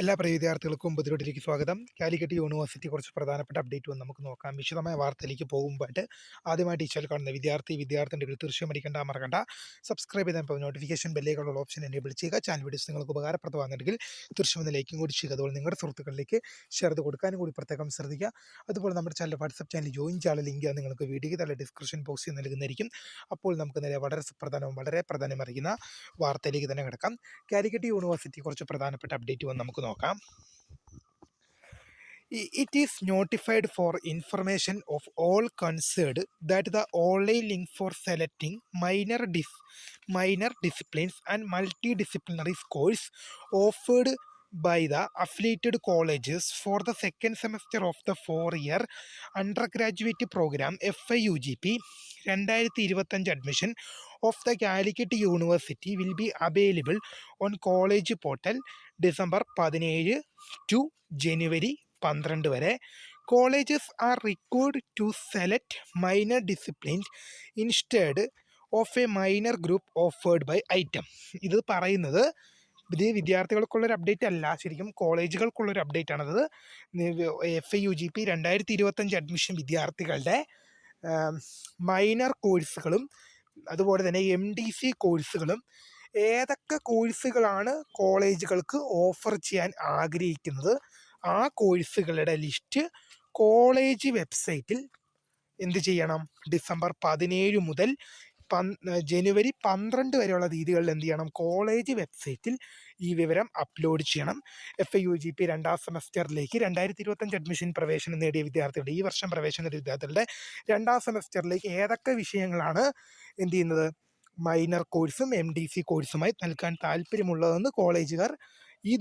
എല്ലാ പ്രിയ വിദ്യാർത്ഥികൾക്കും പുതിയതിലേക്ക് സ്വാഗതം. കാലിക്കറ്റ് യൂണിവേഴ്സിറ്റി കുറച്ച് പ്രധാനപ്പെട്ട അപ്ഡേറ്റ് വന്ന് നമുക്ക് നോക്കാം. വിശദമായ വാർത്തയിലേക്ക് പോകുമ്പോഴായിട്ട് ആദ്യമായിട്ട് ഈ ചാനൽ കാണുന്ന വിദ്യാർത്ഥികളുടെ തീർച്ചയായും അടിക്കേണ്ട മറക്കണ്ട സബ്സ്ക്രൈബ് ചെയ്താൽ നോട്ടിഫിക്കേഷൻ ബെല്ലേക്കുള്ള ഓപ്ഷൻ എനേബിൾ ചെയ്യുക. ചാനൽ വീഡിയോസ് നിങ്ങൾക്ക് ഉപകാരപ്രദമാകുന്നുണ്ടെങ്കിൽ തീർച്ചയായും ഒന്ന് ലൈക്കും കൂടി ചെയ്യുക. അതുപോലെ നിങ്ങളുടെ സുഹൃത്തുക്കളിലേക്ക് ഷെയർ ചെയ്ത് കൊടുക്കാനും കൂടി പ്രത്യേകം ശ്രദ്ധിക്കുക. അതുപോലെ നമ്മുടെ ചാനൽ വാട്സ്ആപ്പ് ചാനൽ ജോയിൻ ചെയ്യാനുള്ള ലിങ്ക് നിങ്ങൾക്ക് വീഡിയോയ്ക്ക് തന്നെ ഡിസ്ക്രിപ്ഷൻ ബോക്സിൽ നൽകുന്നതായിരിക്കും. അപ്പോൾ നമുക്ക് നേരെ വളരെ പ്രധാനമറിയുന്ന വാർത്തയിലേക്ക് തന്നെ കിടക്കാം. കാലിക്കറ്റ് യൂണിവേഴ്സിറ്റി കുറച്ച് പ്രധാനപ്പെട്ട അപ്ഡേറ്റ് വന്ന് നമുക്ക് നോക്കാം. It is notified for information of all concerned that the online link for selecting minor disciplines and multidisciplinary course offered by the affiliated colleges for the second semester of the 4-year undergraduate program FIUGP 2025 admission of the Calicut University will be available on college portal December 17 to January 12 വരെ. Colleges are required to select minor disciplines instead of a minor group offered by item. ഇത് പറയുന്നത് ഇത് വിദ്യാർത്ഥികൾക്കുള്ളൊരു update അല്ല, ശരിക്കും കോളേജുകൾക്കുള്ളൊരു update ആണത്. FIUGP 2025 admission വിദ്യാർത്ഥികളുടെ മൈനർ കോഴ്സുകളും അതുപോലെ തന്നെ MDC കോഴ്സുകളും ഏതൊക്കെ കോഴ്സുകളാണ് കോളേജുകൾക്ക് ഓഫർ ചെയ്യാൻ ആഗ്രഹിക്കുന്നത് ആ കോഴ്സുകളുടെ ലിസ്റ്റ് കോളേജ് വെബ്സൈറ്റിൽ എന്ത് ചെയ്യണം, ഡിസംബർ 17 മുതൽ ജനുവരി 12 വരെയുള്ള തീയതികളിൽ എന്ത് ചെയ്യണം, കോളേജ് വെബ്സൈറ്റിൽ ഈ വിവരം അപ്ലോഡ് ചെയ്യണം. FIUGP 2ാം സെമസ്റ്ററിലേക്ക് 2025 അഡ്മിഷൻ പ്രവേശനം നേടിയ വിദ്യാർത്ഥികളുടെ, ഈ വർഷം പ്രവേശനം നേടിയ വിദ്യാർത്ഥികളുടെ 2ാം സെമസ്റ്ററിലേക്ക് ഏതൊക്കെ വിഷയങ്ങളാണ് എന്ത് ചെയ്യുന്നത്, മൈനർ കോഴ്സും MDC കോഴ്സുമായി നൽകാൻ താല്പര്യമുള്ളതെന്ന് കോളേജുകാർ ഈ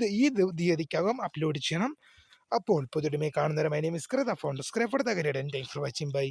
തീയതിക്കകം അപ്ലോഡ് ചെയ്യണം. അപ്പോൾ പുതിയ കാണുന്നവരെ my name is Kritha from scribe for the career. Thanks for watching. By.